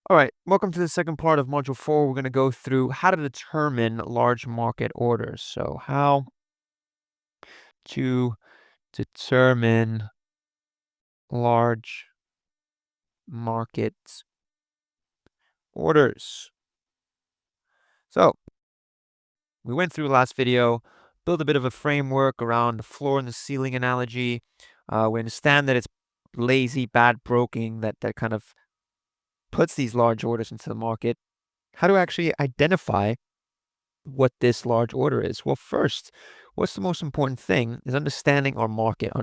All right, welcome to the second part of Module 4. We're going to go through how to determine large market orders. So, how to determine large market orders. So, we went through last video, built a bit of a framework around the floor and the ceiling analogy. We understand that it's lazy, bad broking that kind of puts these large orders into the market. How to actually identify what this large order is? Well, first, what's the most important thing is understanding our market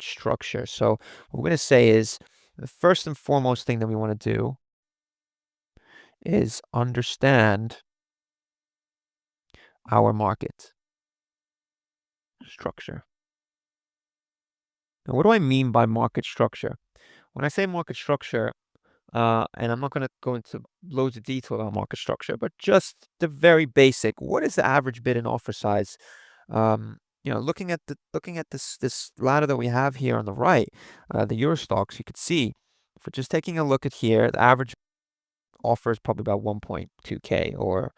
structure. So what we're going to say is the first and foremost thing that we want to do is understand our market structure. Now, what do I mean by market structure? When I say market structure, and I'm not going to go into loads of detail about market structure, but just the very basic, what is the average bid and offer size? Looking at this ladder that we have here on the right, the Eurostoxx, you could see, for just taking a look at here, the average offer is probably about 1.2K or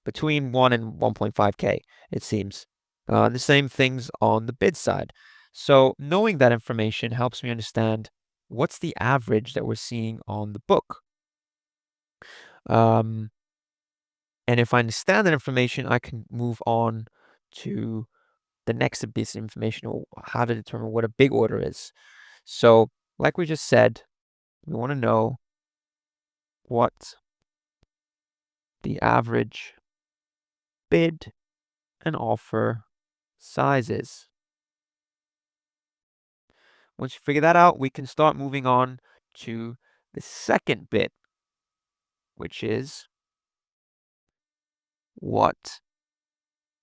between 1 and 1.5K, it seems. The same things on the bid side. So knowing that information helps me understand what's the average that we're seeing on the book. Um, and if I understand that information, I can move on to the next piece of information, or how to determine what a big order is. So, like we just said, we want to know what the average bid and offer size is. Once you figure that out, we can start moving on to the second bit, which is what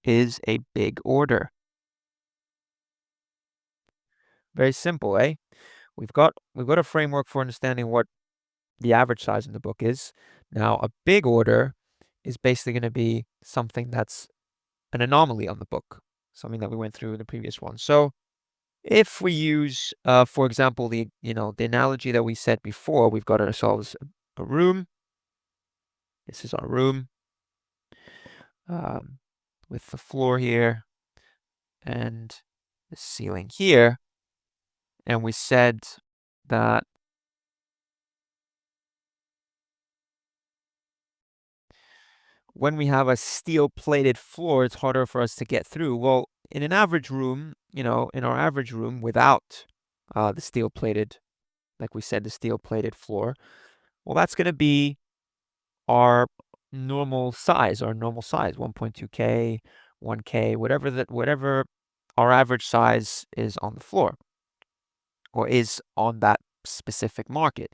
is a big order? Very simple, eh? We've got a framework for understanding what the average size in the book is. Now, a big order is basically going to be something that's an anomaly on the book, something that we went through in the previous one. So if we use, for example, the analogy that we said before, we've got ourselves a room. This is our room, with the floor here and the ceiling here. And we said that when we have a steel-plated floor, it's harder for us to get through. Well, in an average room, in our average room without the steel-plated, like we said, the steel-plated floor, well, that's going to be our normal size, 1.2K, 1K, whatever our average size is on the floor or is on that specific market.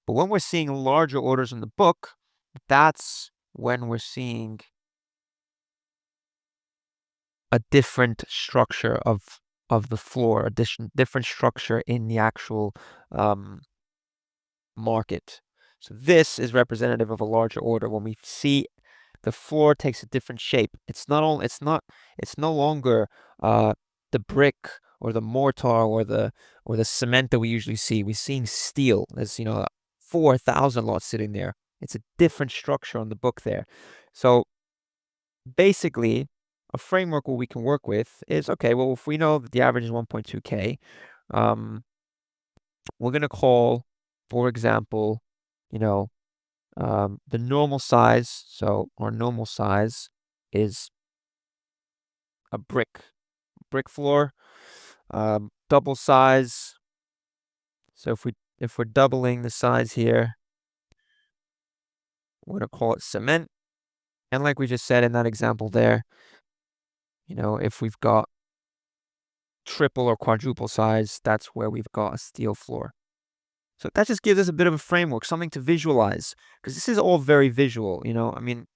But when we're seeing larger orders in the book, that's when we're seeing a different structure of the floor, a different structure in the actual market. So this is representative of a larger order. When we see the floor takes a different shape, it's no longer the brick or the mortar or the cement that we usually see. We're seeing steel. There's 4,000 lots sitting there. It's a different structure on the book there. So basically, a framework what we can work with is, okay, well, if we know that the average is 1.2K, we're going to call, for example, the normal size. So our normal size is a brick floor, double size. So if we're doubling the size here, we're going to call it cement. And like we just said in that example there, if we've got triple or quadruple size, that's where we've got a steel floor. So that just gives us a bit of a framework, something to visualize, because this is all very visual. I mean,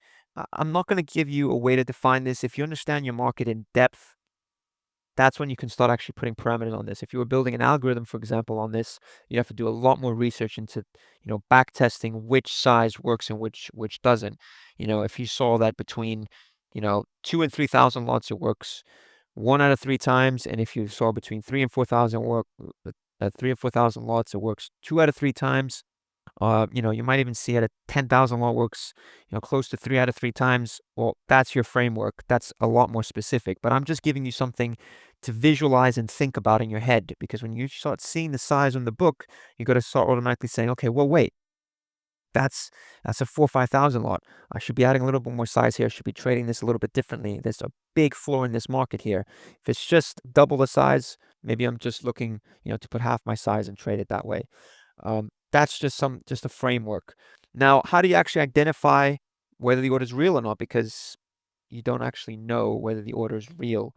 I'm not going to give you a way to define this. If you understand your market in depth, that's when you can start actually putting parameters on this. If you were building an algorithm, for example, on this, you have to do a lot more research into, back testing which size works and which doesn't. If you saw that between, 2 and 3,000 lots, it works 1 out of 3 times, and if you saw between 3 and 4,000 lots, it works 2 out of 3 times. You might even see at a 10,000 lot works, close to 3 out of 3 times. Well, that's your framework. That's a lot more specific. But I'm just giving you something to visualize and think about in your head, because when you start seeing the size on the book, you got to start automatically saying, okay, well, wait, that's that's a 4 or 5,000 lot. I should be adding a little bit more size here. I should be trading this a little bit differently. There's a big floor in this market here. If it's just double the size, maybe I'm just looking, to put half my size and trade it that way. That's just a framework. Now, how do you actually identify whether the order is real or not? Because you don't actually know whether the order is real,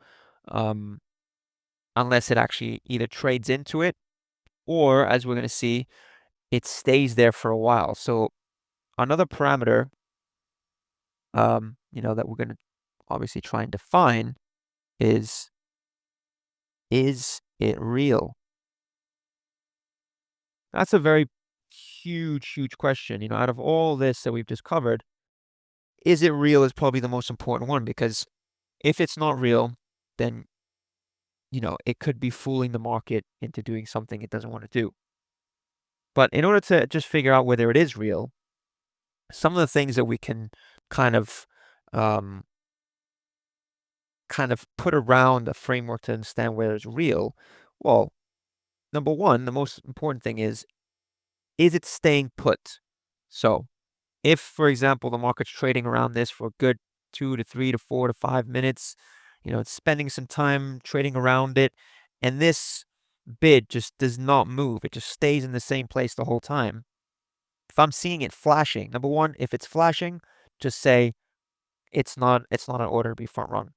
um, unless it actually either trades into it, or, as we're going to see, it stays there for a while. So another parameter, that we're going to obviously try and define is it real? That's a very huge, huge question. Out of all this that we've just covered, is it real is probably the most important one, because if it's not real, then, it could be fooling the market into doing something it doesn't want to do. But in order to just figure out whether it is real, some of the things that we can kind of um, put around a framework to understand whether it's real. Well, number one, the most important thing is it staying put? So if, for example, the market's trading around this for a good 2 to 3 to 4 to 5 minutes, it's spending some time trading around it, and this bid just does not move. It just stays in the same place the whole time. If I'm seeing it flashing, number one, if it's flashing, just say it's not an order to be front run.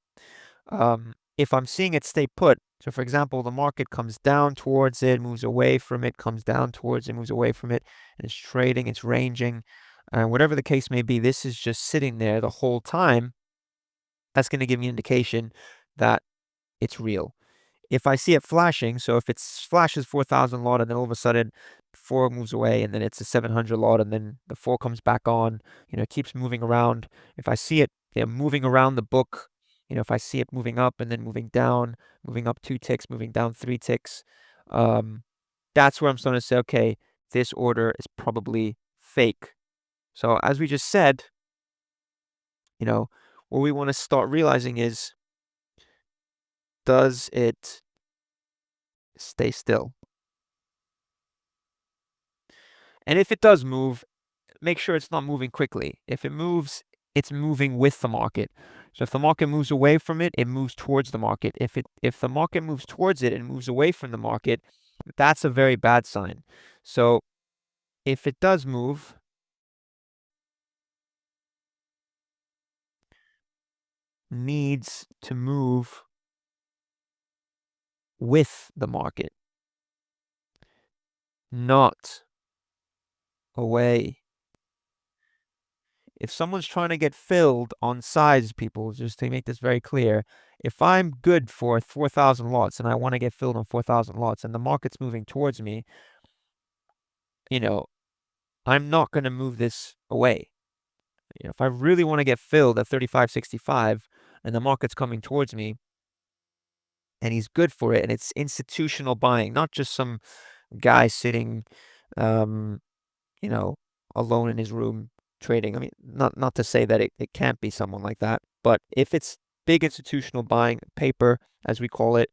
If I'm seeing it stay put, so for example, the market comes down towards it, moves away from it, comes down towards it, moves away from it, and it's trading, it's ranging, whatever the case may be, this is just sitting there the whole time. That's going to give me an indication that it's real. If I see it flashing, so if it flashes 4,000 lot and then all of a sudden 4 moves away and then it's a 700 lot and then the 4 comes back on, it keeps moving around. If I see it moving around the book, if I see it moving up and then moving down, moving up 2 ticks, moving down 3 ticks, that's where I'm starting to say, okay, this order is probably fake. So as we just said, what we want to start realizing is, does it stay still? And if it does move, make sure it's not moving quickly. If it moves, it's moving with the market. So if the market moves away from it, it moves towards the market. If the market moves towards it and moves away from the market, that's a very bad sign. So if it does move, needs to move with the market, not away. If someone's trying to get filled on size, people, just to make this very clear, if I'm good for 4,000 lots and I want to get filled on 4,000 lots and the market's moving towards me, I'm not going to move this away. If I really want to get filled at 35.65 and the market's coming towards me and he's good for it and it's institutional buying, not just some guy sitting, um, alone in his room trading. I mean, not to say that it can't be someone like that, but if it's big institutional buying paper, as we call it,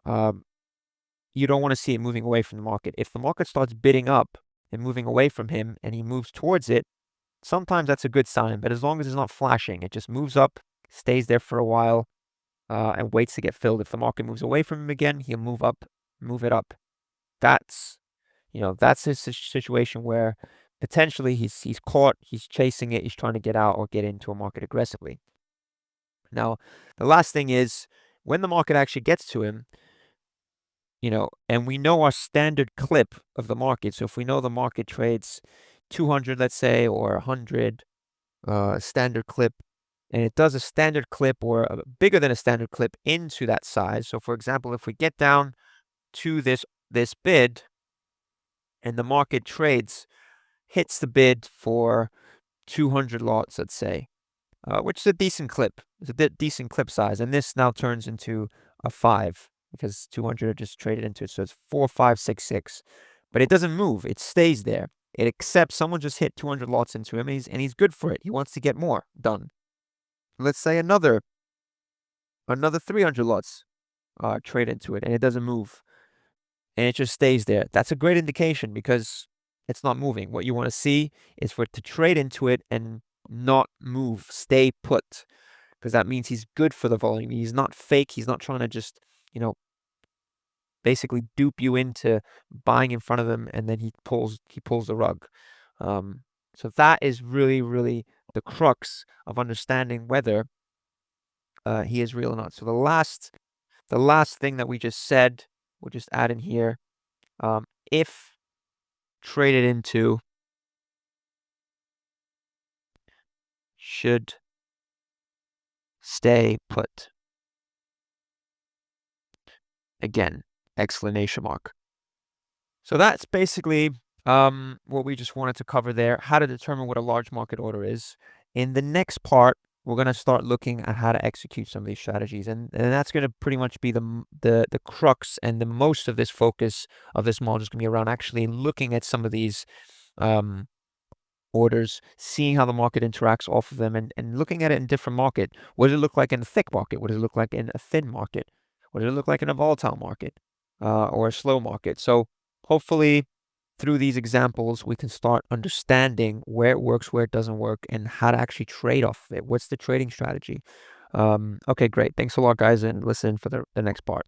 you don't want to see it moving away from the market. If the market starts bidding up and moving away from him and he moves towards it, sometimes that's a good sign, but as long as it's not flashing, it just moves up, stays there for a while, and waits to get filled. If the market moves away from him again, he'll move it up. That's that's a situation where potentially he's caught, he's chasing it, he's trying to get out or get into a market aggressively. Now, the last thing is, when the market actually gets to him, and we know our standard clip of the market. So if we know the market trades 200, let's say, or 100, standard clip, and it does a standard clip or bigger than a standard clip into that size. So for example, if we get down to this bid and the market hits the bid for 200 lots, let's say, which is a decent clip. It's a decent clip size. And this now turns into a 5 because 200 are just traded into it. So it's 4, 5, 6, 6. But it doesn't move. It stays there. It accepts someone just hit 200 lots into him, and he's good for it. He wants to get more done. Let's say another 300 lots trade into it, and it doesn't move, and it just stays there. That's a great indication because it's not moving. What you want to see is for it to trade into it and not move, stay put, because that means he's good for the volume. He's not fake. He's not trying to just, basically dupe you into buying in front of him, and then he pulls the rug. So that is really, really the crux of understanding whether he is real or not. So the last thing that we just said, we'll just add in here. If traded into, should stay put. Again, exclamation mark. So that's basically what we just wanted to cover there, how to determine what a large market order is. In the next part, we're going to start looking at how to execute some of these strategies. And that's going to pretty much be the crux, and the most of this focus of this module is going to be around actually looking at some of these orders, seeing how the market interacts off of them, and looking at it in different market. What does it look like in a thick market? What does it look like in a thin market? What does it look like in a volatile market or a slow market? So hopefully through these examples, we can start understanding where it works, where it doesn't work, and how to actually trade off of it. What's the trading strategy? Okay, great. Thanks a lot, guys, and listen for the next part.